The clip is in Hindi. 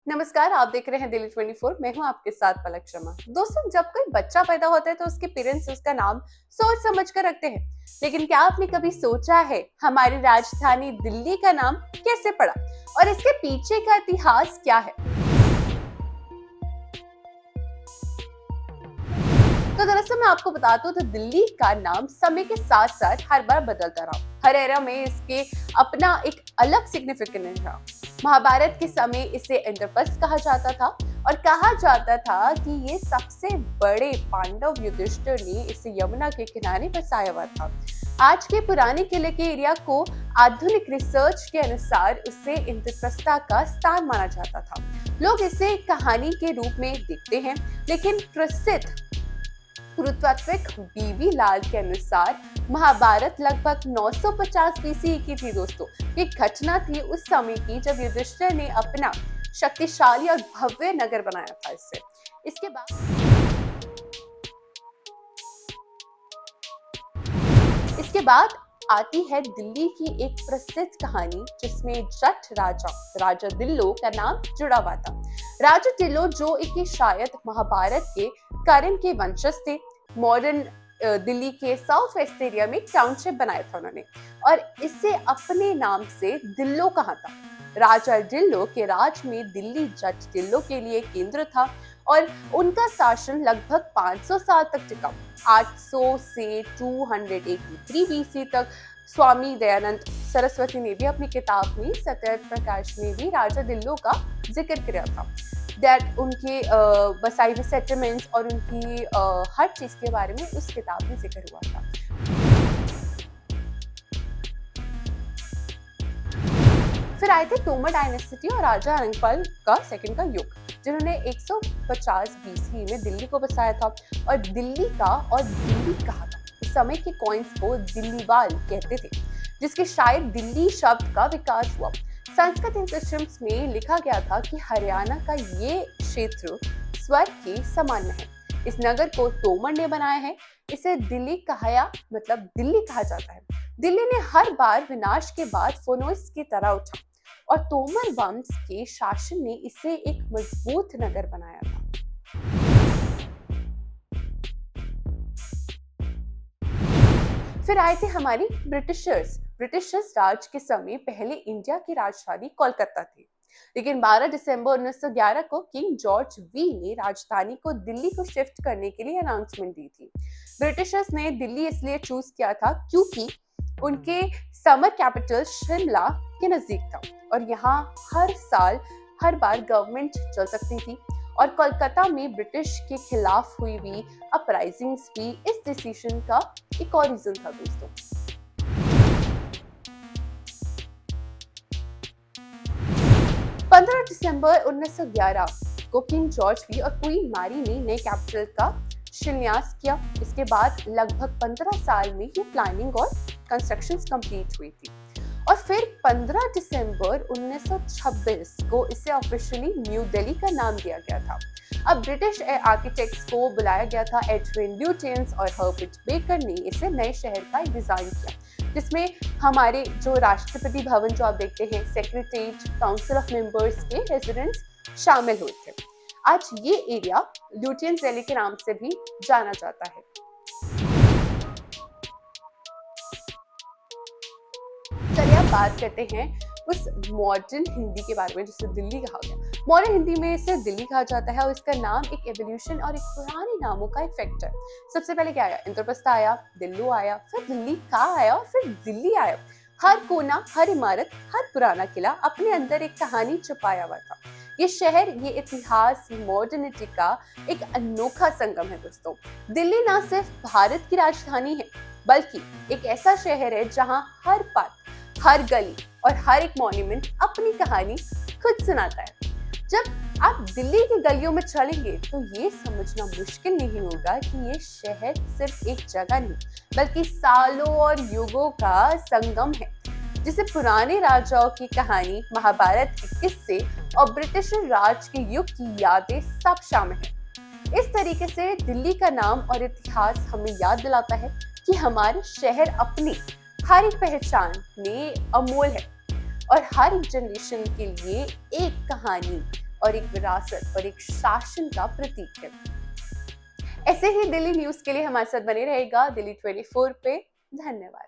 नमस्कार, आप देख रहे हैं दिल्ली 24। मैं हूं आपके साथ पलक शर्मा। दोस्तों, जब कोई बच्चा पैदा होता है तो उसके पेरेंट्स उसका नाम सोच समझ कर रखते हैं। लेकिन क्या आपने कभी सोचा है हमारी राजधानी दिल्ली का नाम कैसे पड़ा और इसके पीछे का इतिहास क्या है? तो दरअसल मैं आपको बताता हूँ तो दिल्ली का नाम समय के साथ साथ हर बार बदलता रहा। हर एरा में इसके अपना एक अलग सिग्निफिकेंस रहा। महाभारत के समय इसे इंद्रप्रस्थ कहा जाता था और कहा जाता था कि ये सबसे बड़े पांडव युधिष्ठिर ने इसे यमुना के किनारे बसाया हुआ था। आज के पुराने किले के एरिया को आधुनिक रिसर्च के अनुसार उसे इंद्रप्रस्था का स्थान माना जाता था। लोग इसे कहानी के रूप में देखते हैं, लेकिन प्रसिद्ध पुरातात्विक बीबी लाल के अनुसार महाभारत लगभग 950 बीसी की थी। दोस्तों, ये घटना थी उस समय की जब युधिष्ठिर ने अपना शक्तिशाली और भव्य नगर बनाया था। इसके बाद आती है दिल्ली की एक प्रसिद्ध कहानी जिसमें जट राजा दिल्लो का नाम जुड़ा हुआ था। राजा दिल्लो जो एक शायद महाभारत के कर्ण के वंशज थे। मॉडर्न दिल्ली के साउथ वेस्ट एरिया में टाउनशिप बनाया था उन्होंने और इसे अपने नाम से दिल्लो कहा था। राजा दिल्लो के राज में दिल्ली जट दिल्लो के लिए केंद्र था और उनका शासन लगभग 500 साल तक टिका। 800 से 283 बीसी तक स्वामी दयानंद सरस्वती ने भी अपनी किताब में सत्य प्रकाश में भी राजा दिल्लो का जिक्र किया था। दैट उनके बसाई हुए सेटलमेंट्स और उनकी हर चीज के बारे में उस किताब में जिक्र हुआ था। फिर आए थे तोमर डायनेस्टी और राजा अनंगपाल का सेकंड का युग, जिन्होंने 150 बीसी में दिल्ली को बसाया था और दिल्ली कहा था। उस समय के कॉइन्स को दिल्लीवाल कहते थे, जिसके शायद दिल्ली शब्द का विकास हुआ। संस्कृत इंस्क्रिप्शंस में लिखा गया था कि हरियाणा का ये क्षेत्र स्वर्ग के समान है। इस नगर को तोमर ने बनाया है। इसे दिल्ली कहा जाता है। दिल्ली ने हर बार विनाश के बाद फोनोस की तरह उठा और तोमर वंश के शासन ने इसे एक मजबूत नगर बनाया था। फिर आए थे हमारी ब्रिटिशर्स राज के समय पहले इंडिया की राजधानी कोलकाता थी, लेकिन 12 दिसंबर 1911 को किंग जॉर्ज वी ने राजधानी को दिल्ली को शिफ्ट करने के लिए अनाउंसमेंट दी थी। ब्रिटिशर्स ने दिल्ली इसलिए चूज किया था क्योंकि उनके समर कैपिटल शिमला के नजदीक था और यहाँ हर बार गवर्नमेंट चल सकती थी और कोलकाता में ब्रिटिश के खिलाफ हुई अपराइजिंग्स भी इस डिसीजन का एक और रीजन था। दोस्तों, 15 दिसंबर 1911 को किंग जॉर्ज वी और क्वीन मैरी ने नए कैपिटल का शिलान्यास किया। इसके बाद लगभग 15 साल में ये प्लानिंग और कंस्ट्रक्शन कंप्लीट हुई थी और फिर 15 दिसंबर 1926 को इसे ऑफिशियली न्यू दिल्ली का नाम दिया गया था। अब ब्रिटिश आर्किटेक्ट्स को बुलाया गया था। एडविन ल्यूटियंस और हर्बर्ट बेकर ने इसे नए शहर का डिजाइन किया, जिसमें हमारे जो राष्ट्रपति भवन जो आप देखते हैं, सेक्रेटरीट, काउंसिल ऑफ मेंबर्स के रेजिडेंट्स शामिल हुए थे। आज ये एरिया ल्यूटियंस दिल्ली के नाम से भी जाना जाता है। चलिए अब बात करते हैं उस मॉडर्न हिंदी के बारे में जिसे दिल्ली कहा गया। मॉडर्न हिंदी में इसे दिल्ली कहा जाता है और इसका नाम एक एवोल्यूशन और एक पुराने नामों का इफेक्ट है। सबसे पहले क्या आया? इंद्रप्रस्थ आया, दिल्लो आया, फिर दिल्ली का आया और फिर दिल्ली आया। हर कोना, हर इमारत, हर पुराना किला अपने अंदर एक कहानी छुपाया हुआ था। ये शहर, ये इतिहास, मॉडर्निटी का एक अनोखा संगम है। दोस्तों, दिल्ली ना सिर्फ भारत की राजधानी है, बल्कि एक ऐसा शहर है जहाँ हर पल, हर गली और हर एक मॉन्यूमेंट अपनी कहानी खुद सुनाता है। जब आप दिल्ली की गलियों में चलेंगे तो ये समझना मुश्किल नहीं होगा कि ये शहर सिर्फ एक जगह नहीं, बल्कि सालों और युगों का संगम है, जिसे पुराने राजाओं की कहानी, महाभारत के किस्से और ब्रिटिश राज के युग की यादें सब शामिल हैं। इस तरीके से दिल्ली का नाम और इतिहास हमें याद दिलाता है कि हमारे शहर अपनी हर एक पहचान में अमूल्य है और हर एक जनरेशन के लिए एक कहानी और एक विरासत और एक शासन का प्रतीक है। ऐसे ही दिल्ली न्यूज़ के लिए हमारे साथ बने रहेगा दिल्ली 24 पे। धन्यवाद।